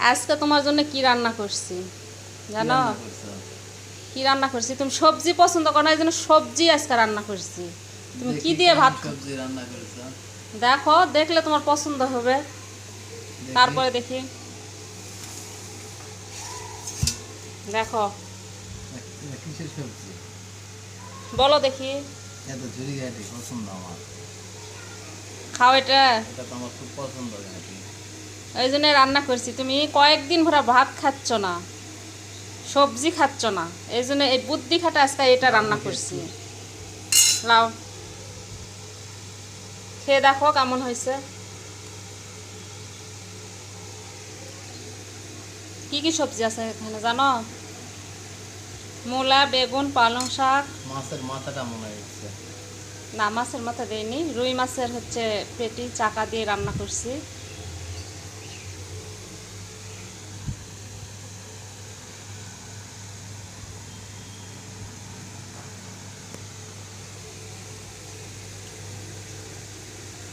আজকে তোমার জন্য কি রান্না করছি জানো? কি রান্না করছি? তুমি সবজি পছন্দ করো না, এই জন্য সবজি আজকে রান্না করছি। তুমি কি দিয়ে ভাত সবজি রান্না করেছো? দেখো, দেখলে তোমার পছন্দ হবে। তারপরে দেখি, দেখো কিসের সবজি? বলো দেখি। এত ঝুরি ঘাটি পছন্দ আমার। খাও এটা। এটা তো আমার খুব পছন্দ ঘাটি। এই জন্য রান্না করছি। তুমি কয়েকদিন ভরা ভাত খাচ্ছ না, সবজি খাচ্ছ না, এই জন্য এই বুদ্ধি খাটা আজকে এটা রান্না করছি। লাও, খেয়ে দেখো কেমন হয়েছে। কি কি সবজি আছে এখানে জানো? মূলা, বেগুন, পালং শাক। মাছের মাথাটা মনে হচ্ছে। না, মাছের মাথা দেয়নি, রুই মাছের হচ্ছে পেটি চাকা দিয়ে রান্না করছি।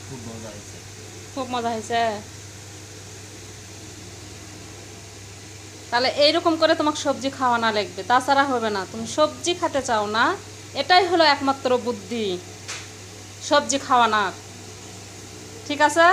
খুব মজা হয়েছে। খুব মজা হয়েছে। তাহলে এইরকম করে তোমাকে সবজি খাওয়ানো লাগবে, তাছাড়া হবে না। তুমি সবজি খেতে চাও না, এটাই হলো একমাত্র বুদ্ধি সবজি খাওয়ানোর। ঠিক আছে।